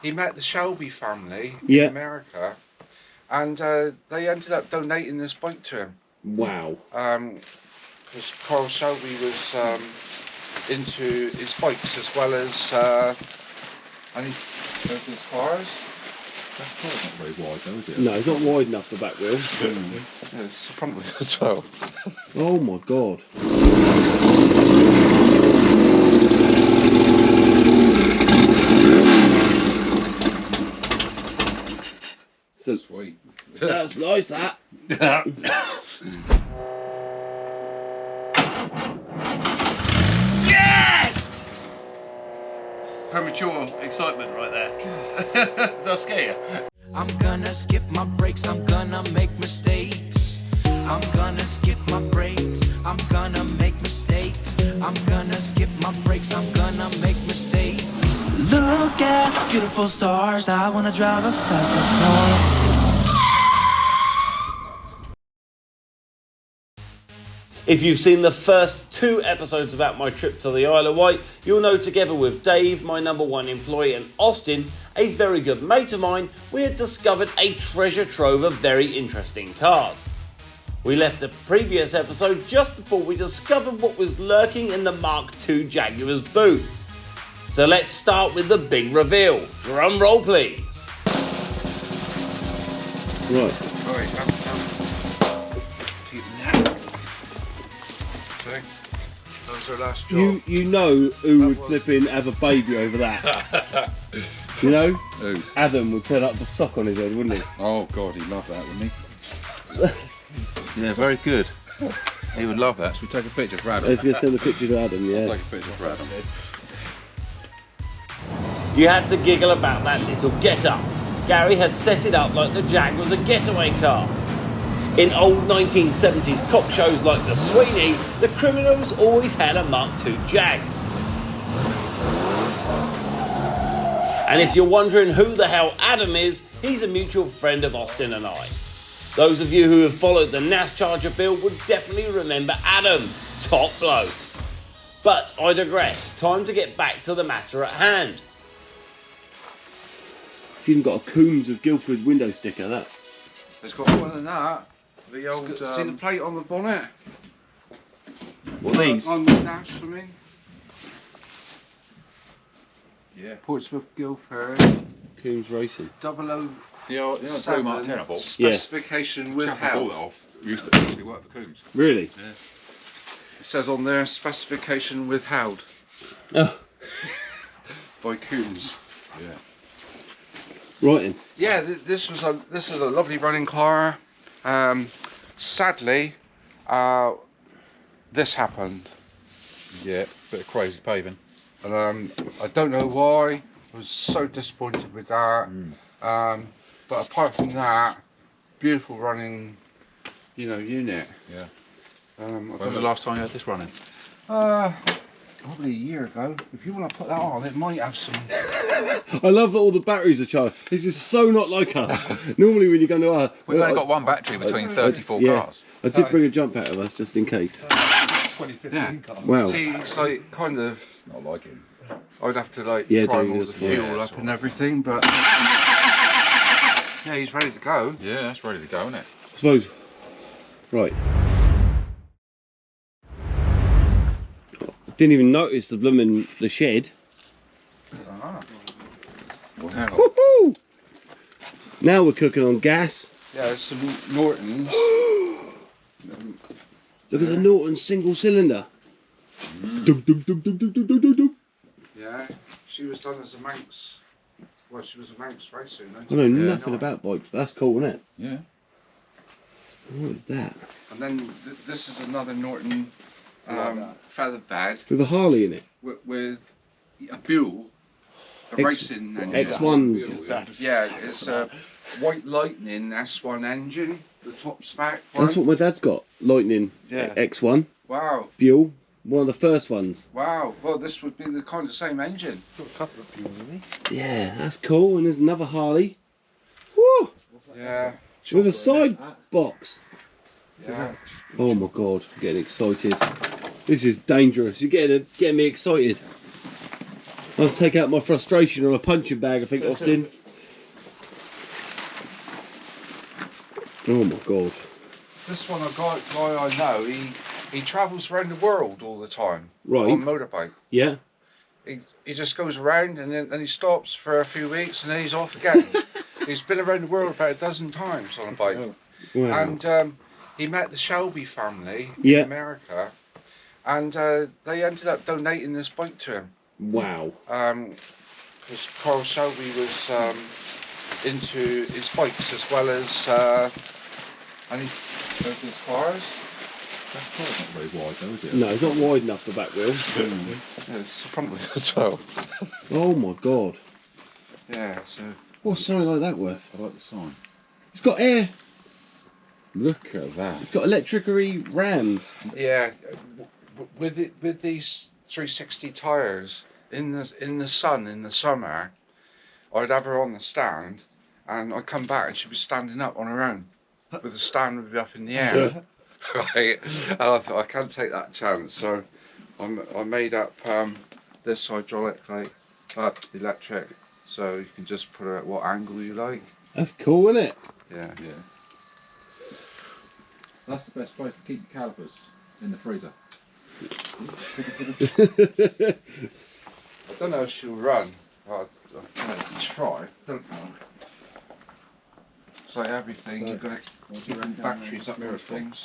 he met the Shelby family Yeah. in America, and they ended up donating this bike to him. Wow. Because Karl Shelby was into his bikes as well as and he does his cars. That car's not very wide though, is it? No, it's not wide enough for back wheel. Yeah, it's the front wheel as well. Oh my god. So, Sweet. that's nice, that. Yes! Premature excitement right there. Does that scare you? I'm gonna skip my breaks, I'm gonna make mistakes. I'm gonna skip my breaks, I'm gonna make mistakes. I'm gonna skip my breaks, I'm gonna make mistakes. Look at the beautiful stars, I wanna drive a faster car. If you've seen the first 2 episodes about my trip to the Isle of Wight, you'll know together with Dave, my #1 employee, and Austin, a very good mate of mine, we had discovered a treasure trove of very interesting cars. We left the previous episode just before we discovered what was lurking in the Mark II Jaguar's boot. So let's start with the big reveal. Drum roll please. Right. Right, okay. That was our last job. You know who would flip in have a baby over that? You know? Who? Adam would turn up with a sock on his head, wouldn't he? Oh God, he'd love that, wouldn't he? Yeah, very good. He would love that. Should we take a picture for Adam? Let's go send a picture to Adam, yeah. Let's take a picture for Adam. You had to giggle about that little get-up. Gary had set it up like the Jag was a getaway car. In old 1970s cop shows like the Sweeney, the criminals always had a Mark II Jag. And if you're wondering who the hell Adam is, he's a mutual friend of Austin and I. Those of you who have followed the NASCharger build would definitely remember Adam, top bloke. But I digress, time to get back to the matter at hand. It's even got a Coombs of Guildford window sticker, that. It's got more than that. The old. See the plate on the bonnet? What are these? On the dash, I mean. Yeah. Portsmouth Guildford. Coombs Racing. 007 The old Blue Mark 10 I bought. specification with Chap I bought help. it off. Used to actually work for Coombs. Really? Yeah. It says on there specification withheld Oh, by Coombs. Yeah. right then. Yeah, this is a lovely running car. Sadly, this happened. Yeah. Bit of crazy paving. I don't know why. I was so disappointed with that. But apart from that, beautiful running, unit. Yeah. When When was the last time you had this running? Probably a year ago. If you want to put that on, it might have some. I love that all the batteries are charged. This is so not like us. Normally when you go to We've only got one battery between 34 cars. I did bring a jump out of us just in case. 2015 car. Wow. See, it's like kind of. It's not like him. I'd have to like Yeah, prime do all this the for it. fuel Yeah, up that's and everything, but yeah, he's ready to go. Yeah, that's ready to go, isn't it? I suppose. Right. Didn't even notice the shed. Ah. Wow. Woohoo! Now we're cooking on gas. Yeah, it's some Nortons. Look at the Norton single cylinder. Dum, dum, dum, dum, dum, dum, dum, dum, dum. Yeah, she was done as a Manx. Well, she was a Manx racer. I know nothing about bikes, but that's cool, isn't it? Yeah. What is that? And then this is another Norton feather bed With a Harley in it. with a Buell, a racing engine. X1. Yeah, it's a White Lightning S1 engine, the top spec one. That's what my dad's got. Lightning Yeah. X1. Wow, Buell. One of the first ones. wow. Well, this would be the kind of same engine. Got a couple of people, really. Yeah, that's cool. And there's another Harley. Woo! Yeah, With a side box. yeah. Oh my god, I'm getting excited. This is dangerous. You're getting me excited. I'll take out my frustration on a punching bag, I think, Austin. Oh my god. This one, a guy I know, he travels around the world all the time. Right. On motorbike. Yeah. He just goes around and then he stops for a few weeks and then he's off again. He's been around the world about a dozen times on a bike. Wow. And he met the Shelby family Yeah. in America, and they ended up donating this bike to him. Wow. Because Karl Shelby was into his bikes as well as and he does his cars. That car's not very wide though, is it? No, it's not wide enough, the back wheel. Yeah, it's the front wheel as well. Oh my god. Yeah, so What's something like that worth? I like the sign. It's got air. Look at that. It's got electrically rams. yeah, with these 360 tyres in the sun in the summer, I'd have her on the stand, and I'd come back and she'd be standing up on her own, with the stand would be up in the air. Right, and I thought I can't take that chance, so I made up this hydraulic electric, so you can just put her at what angle you like. That's cool, isn't it? Yeah. Yeah. That's the best place to keep your calipers, in the freezer. I don't know if she'll run. I'll try. Don't know. It's like everything. You've got different batteries up there, things.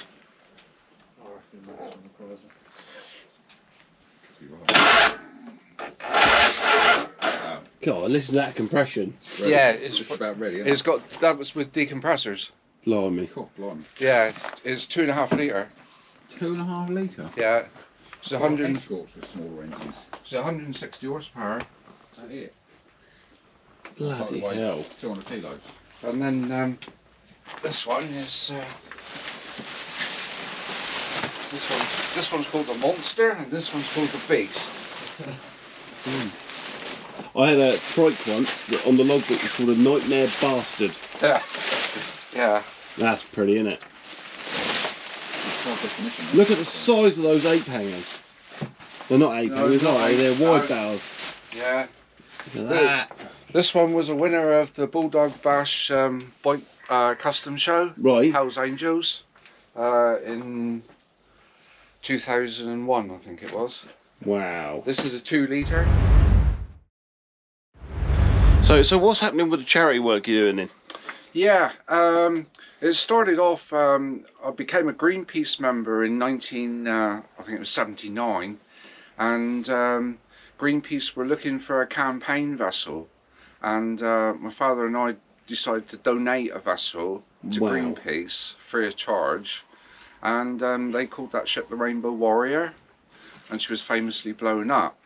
God, listen to that compression. Yeah, It's about ready, isn't it's got that was with decompressors. Blimey. Oh, blimey. Yeah, it's 2.5 litre. 2.5 litre? Yeah, it's 100. Escorts with smaller engines. It's 160 horsepower, Is that it? Bloody Weighs hell. 200 kilos. and then this one is. This one's called the Monster, and this one's called the Beast. I had a trike once that on the logbook was called a Nightmare Bastard. Yeah, yeah. That's pretty, isn't it? It's high definition. Look at the size of those ape hangers. They're not ape No, hangers, not are they? ape. They're wide No. bows. Yeah. Look at that. This one was a winner of the Bulldog Bash bike custom show, Right. Hell's Angels, in 2001, I think it was. Wow. This is a 2 litre. So what's happening with the charity work you're doing then? Yeah, it started off, I became a Greenpeace member in I think it was 79, and Greenpeace were looking for a campaign vessel, and my father and I decided to donate a vessel to Wow. Greenpeace free of charge, and they called that ship the Rainbow Warrior, and she was famously blown up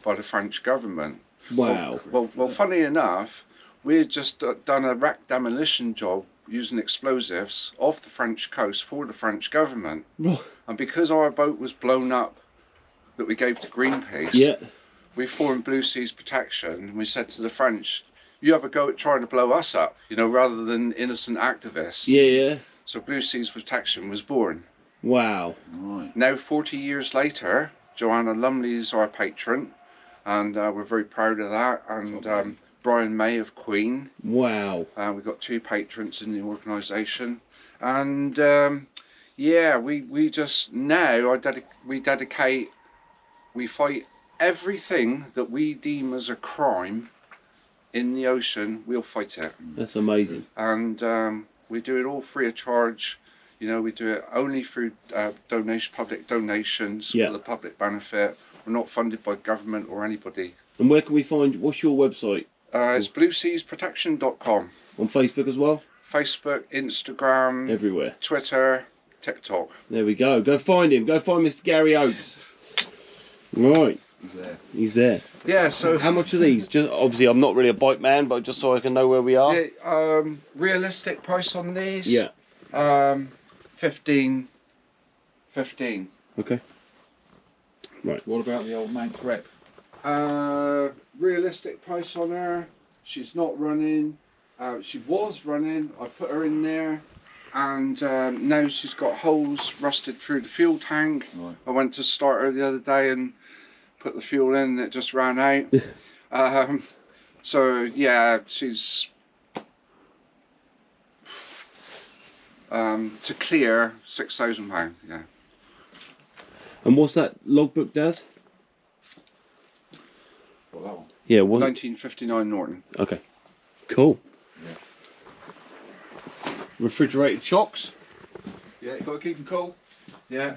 by the French government. Wow. Well, funny enough, we had just done a wreck demolition job using explosives off the French coast for the French government. Right. And because our boat was blown up that we gave to Greenpeace, Yeah. we formed Blue Seas Protection, and we said to the French, you have a go at trying to blow us up, you know, rather than innocent activists. Yeah, yeah. So Blue Seas Protection was born. Wow. Right. Now, 40 years later, Joanna Lumley is our patron, and we're very proud of that. And Brian May of Queen. Wow. We've got 2 patrons in the organisation, and yeah, we just now we fight everything that we deem as a crime in the ocean. We'll fight it, That's amazing. and we do it all free of charge. You know, we do it only through public donations Yeah. for the public benefit. We're not funded by government or anybody. And where can we find, what's your website? It's blueseasprotection.com. On Facebook as well? Facebook, Instagram, Everywhere. Twitter, TikTok. There we go. Go find him. Go find Mr. Gary Oates. Right. He's there. He's there. Yeah, so How much are these? Just obviously, I'm not really a bike man, but just so I can know where we are. yeah, realistic price on these? Yeah. 15. Okay. What about the old Manx rep? Realistic price on her. She's not running. She was running. I put her in there, and now she's got holes rusted through the fuel tank. Right. I went to start her the other day and put the fuel in and it just ran out. So yeah, she's to clear £6,000. Yeah. And what's that logbook does? Well, that one. Yeah, what? 1959 Norton. Okay, cool. Yeah. Refrigerated shocks. Yeah, you got to keep them cool. Yeah.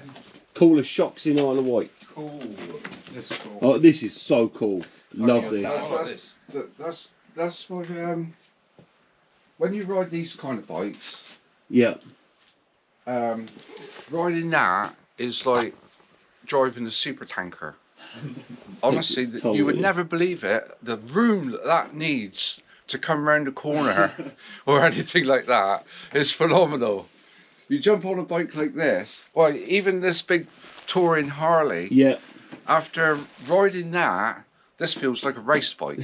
Coolest shocks in Isle of Wight. Cool. This is cool. Oh, this is so cool. Love yeah, this. That's what when you ride these kind of bikes, Yeah. riding that is like driving a super tanker. Honestly, It's you would totally- never believe it. The room that needs to come round the corner or anything like that is phenomenal. You jump on a bike like this, well, even this big touring Harley, Yeah. after riding that, this feels like a race bike.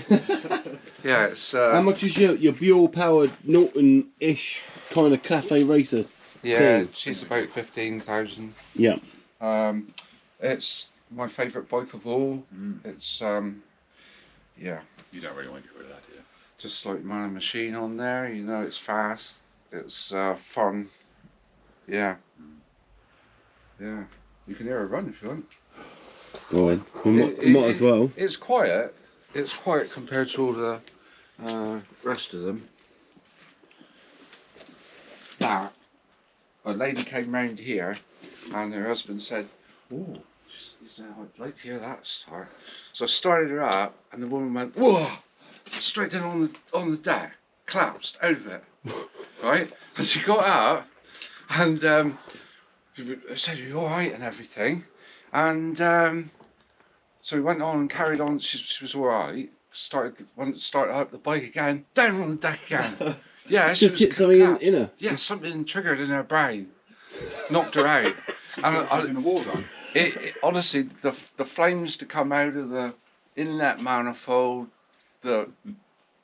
Yeah, it's How much is your Buell powered Norton-ish kind of cafe racer? yeah, thing? she's about 15,000. Yeah. It's my favourite bike of all. It's yeah, You don't really want to get rid of that, do you? just like Man and Machine on there. You know, it's fast. It's fun. Yeah. Yeah. You can hear her run if you want. Go on. We might as well. It's quiet. It's quiet compared to all the rest of them. That a lady came round here, and her husband said, "Oh, she said, I'd like to hear that start." So I started her up, and the woman went, "Whoa!" straight down on the deck, collapsed out of it. Right, and she got up, and I said, "Are you all right?" and everything, and so we went on and carried on. She was all right. Started up the bike again, down on the deck again. Yeah, she Just was hit something cat. in her. Yeah, something triggered in her brain, knocked her out. And In the war zone. it honestly, the flames to come out of the inlet manifold,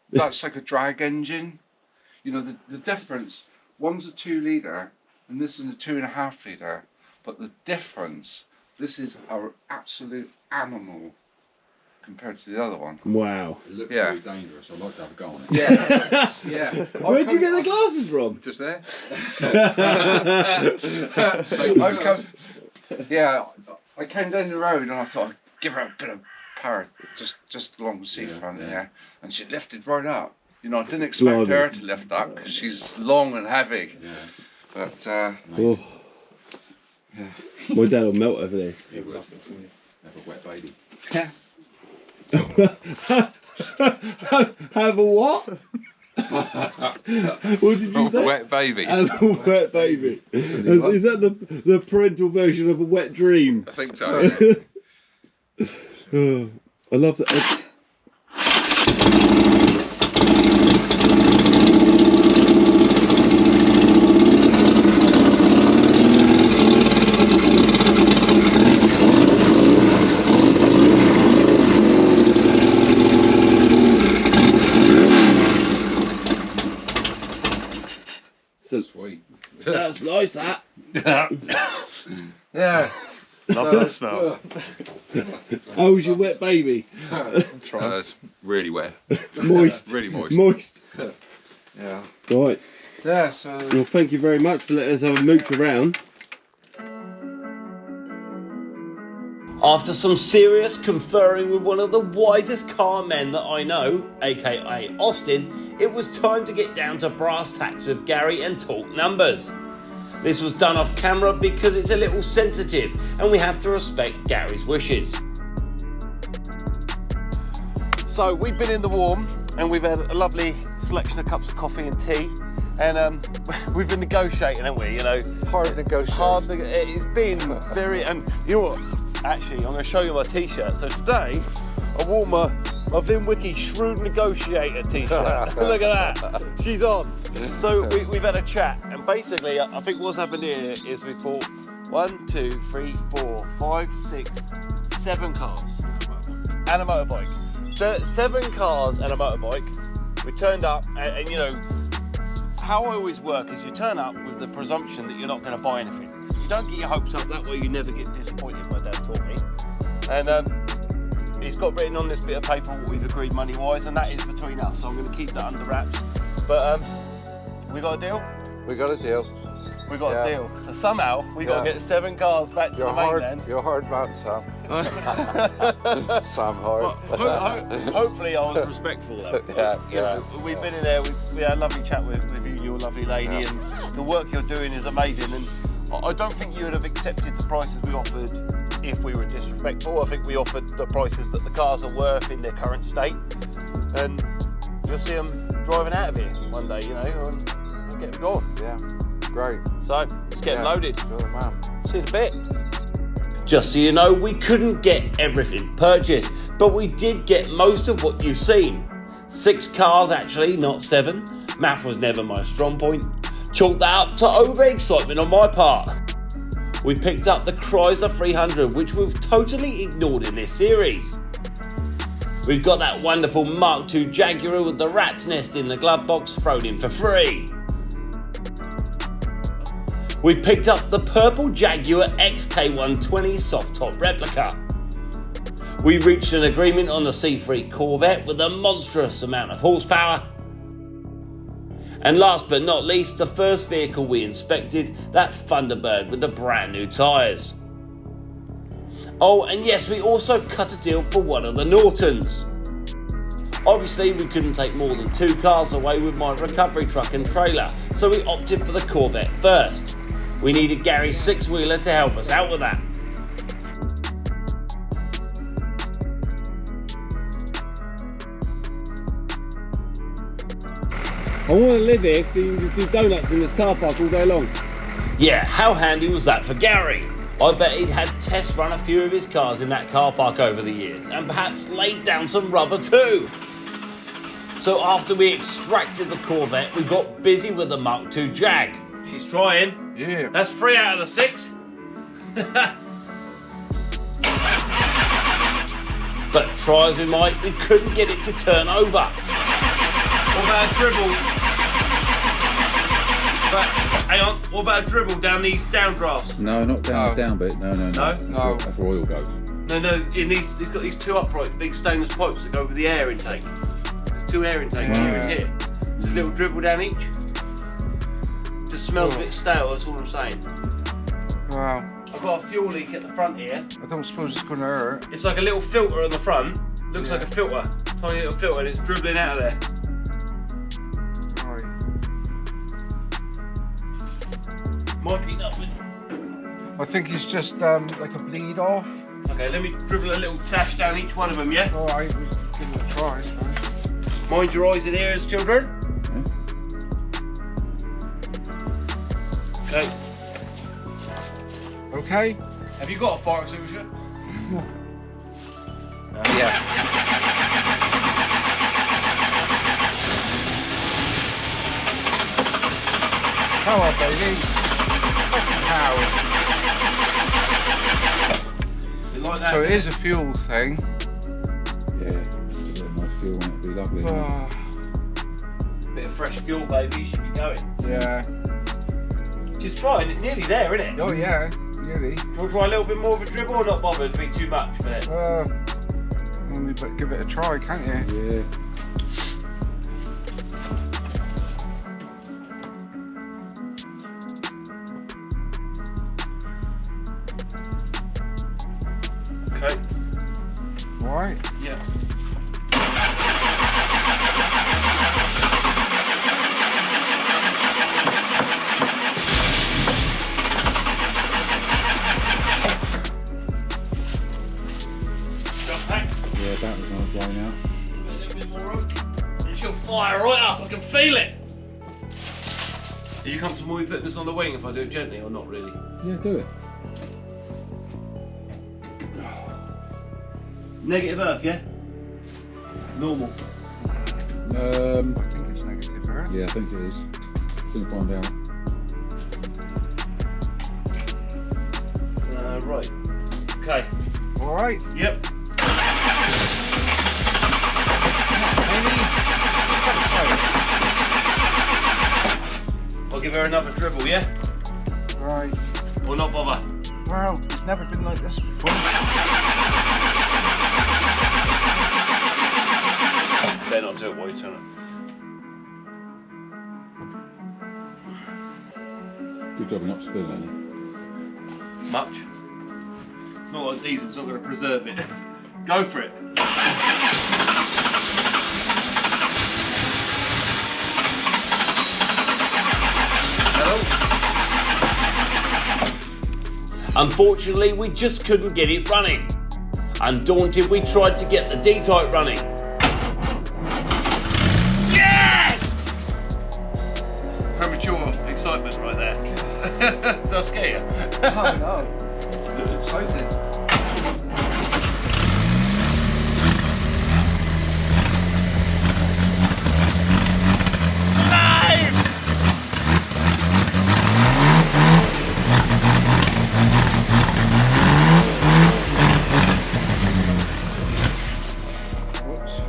that's like a drag engine. You know the difference. One's a 2 litre, and this is a 2.5 litre. But the difference, this is our absolute animal compared to the other one. Wow. It looks Yeah. very dangerous. I'd like to have a go on it. Yeah, yeah. Where'd you get the glasses from? Just there? I came down the road and I thought I'd give her a bit of power, just along the seafront, yeah. And she lifted right up. You know, I didn't expect her to lift up because she's long and heavy. Yeah. But Oh. yeah. My dad will melt over this. It would. Have a wet baby. Yeah. Have a what? What did you say? Wet baby. Have a wet baby. Is that the parental version of a wet dream? I think so. Oh, I love that. Sweet. That's nice, that. Yeah. Love that smell. How was your wet baby? It's really wet. Moist. Really moist. Moist. Yeah. Right. Yeah. So Well, thank you very much for letting us have a mooch around. After some serious conferring with one of the wisest car men that I know, aka Austin, it was time to get down to brass tacks with Gary and talk numbers. This was done off camera because it's a little sensitive and we have to respect Gary's wishes. So we've been in the warm and we've had a lovely selection of cups of coffee and tea, and we've been negotiating, haven't we? You know, hard negotiation. it's been very, and you know what? Actually, I'm going to show you my t-shirt. So today, I wore my VINwiki Shrewd Negotiator t-shirt. Look at that. She's on. So we've had a chat, and basically, I think what's happened here is we bought 1, 2, 3, 4, 5, 6, 7 cars and a motorbike. So 7 cars and a motorbike. We turned up, and you know, how I always work is you turn up with the presumption that you're not going to buy anything. You don't get your hopes up, that way you never get disappointed, my dad taught me. And he's got written on this bit of paper what we've agreed money-wise, and that is between us, so I'm going to keep that under wraps. But we got a deal? We got a deal. We got a deal. So somehow we got to get 7 cars back to the mainland. You're hard man, Sam. Sam hard. Hopefully I was respectful though. We've been in there, we had a lovely chat with you, your lovely lady, and the work you're doing is amazing. And I don't think you would have accepted the prices we offered if we were disrespectful. I think we offered the prices that the cars are worth in their current state, and you'll see them driving out of here one day, you know, and get them going. Yeah, great. So let's get them loaded. You're the man. See you in a bit. Just so you know, we couldn't get everything purchased, but we did get most of what you've seen. 6 cars actually, not 7. Math was never my strong point. Chalked that up to over-excitement on my part. We picked up the Chrysler 300, which we've totally ignored in this series. We've got that wonderful Mark II Jaguar with the rat's nest in the glove box thrown in for free. We picked up the purple Jaguar XK120 soft top replica. We reached an agreement on the C3 Corvette with a monstrous amount of horsepower. And last but not least, the first vehicle we inspected, that Thunderbird with the brand new tyres. Oh, and yes, we also cut a deal for one of the Nortons. Obviously, we couldn't take more than 2 cars away with my recovery truck and trailer, so we opted for the Corvette first. We needed Gary's 6-wheeler to help us out with that. I want to live here so you can just do donuts in this car park all day long. Yeah, how handy was that for Gary? I bet he'd had test run a few of his cars in that car park over the years, and perhaps laid down some rubber too. So after we extracted the Corvette, we got busy with the Mark II Jag. She's trying. Yeah. That's 3 out of the 6. But try as we might, we couldn't get it to turn over. What about a dribble? But hang on, what about a dribble down these downdrafts? No, not down No. the down bit. No. No? That's where oil goes. No, he's got these 2 upright big stainless pipes that go with the air intake. There's 2 air intakes here and here. There's a little dribble down each. Just smells a bit stale, that's all I'm saying. Wow. I've got a fuel leak at the front here. I don't suppose it's going to hurt. It's like a little filter on the front. Looks like a filter, tiny little filter, and it's dribbling out of there. Right. Might be nothing. I think it's just like a bleed off. Okay, let me dribble a little tash down each one of them, yeah? Alright, we'll give it a try. Mind your eyes and ears, children. Okay. Okay? Have you got a fire extinguisher? Yeah. Come on, baby. Fucking hell. You like that? So it is a fuel thing. Yeah, just a bit of nice fuel on it. It'd be lovely. wouldn't it? Bit of fresh fuel, baby. You should be going. Yeah. Just try it. It's nearly there, isn't it? Oh yeah, really. Do you want to try a little bit more of a dribble or not bother? It'd be too much for it. Only but give it a try, can't you? Yeah. Okay. Alright. Yeah. Yeah, that was nice blowing out. A little bit more room. And she'll fire right up. I can feel it. Are you comfortable with putting this on the wing if I do it gently or not really? Yeah, do it. Negative earth, yeah? Normal. I think it's negative, right? Yeah, I think it is. Soon find out. Right. Okay. Alright. Yep. I'll give her another dribble, yeah? Right. Or not bother? Well, it's never been like this before. better not do it while you turn it. Good job you're not spilling any. Much. It's not like diesel, it's not going to preserve it. Go for it. Hello? Unfortunately, we just couldn't get it running. Undaunted, we tried to get the D-type running. Yes! Premature excitement right there. Does that scare you? Oh no. Excited.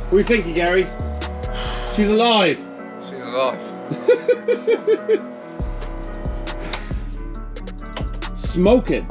What do you think, Gary? She's alive. She's alive. Smoking.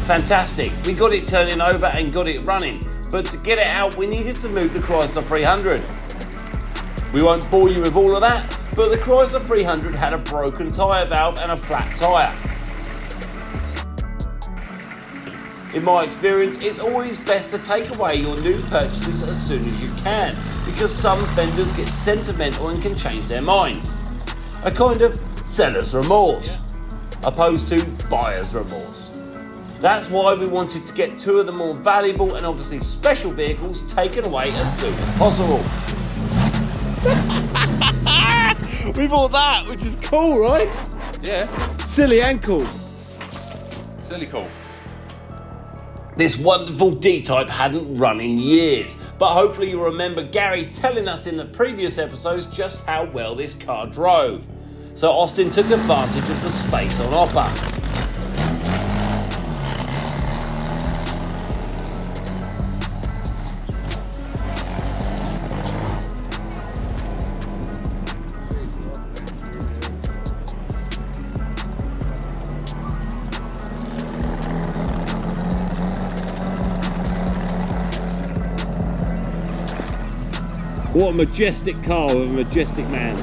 Fantastic, we got it turning over and got it running, but to get it out we needed to move the Chrysler 300. We won't bore you with all of that, but the Chrysler 300 had a broken tyre valve and a flat tyre. In my experience, it's always best to take away your new purchases as soon as you can, because some vendors get sentimental and can change their minds. A kind of seller's remorse, opposed to buyer's remorse. That's why we wanted to get two of the more valuable and obviously special vehicles taken away as soon as possible. We bought that, which is cool, right? Yeah, Silly and cool. silly cool. This wonderful D-Type hadn't run in years, but hopefully you'll remember Gary telling us in the previous episodes just how well this car drove. So Austin took advantage of the space on offer. What a majestic car with a majestic man.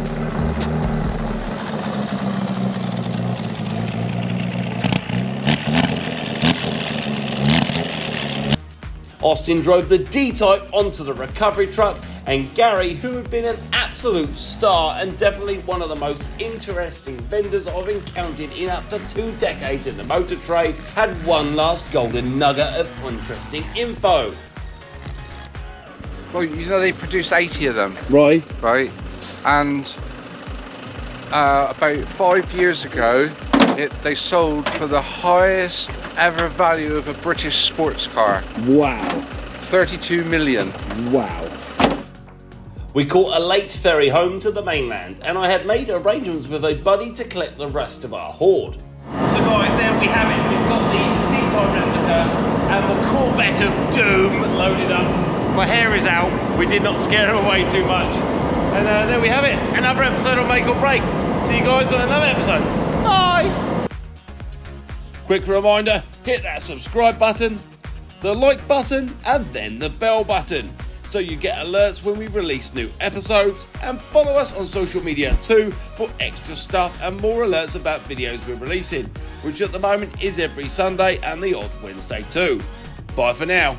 Austin drove the D-Type onto the recovery truck, and Gary, who had been an absolute star and definitely one of the most interesting vendors I've encountered in up to 2 decades in the motor trade, had one last golden nugget of interesting info. Well, you know they produced 80 of them, Right. right? And about 5 years ago, they sold for the highest ever value of a British sports car. Wow. 32 million. Wow. We caught a late ferry home to the mainland, and I had made arrangements with a buddy to collect the rest of our hoard. So guys, there we have it. We've got the D-Type replica and the Corvette of Doom loaded up. My hair is out. We did not scare him away too much. And there we have it. Another episode of Make or Break. See you guys on another episode. Bye! Quick reminder, hit that subscribe button, the like button, and then the bell button, so you get alerts when we release new episodes, and follow us on social media too for extra stuff and more alerts about videos we're releasing, which at the moment is every Sunday and the odd Wednesday too. Bye for now.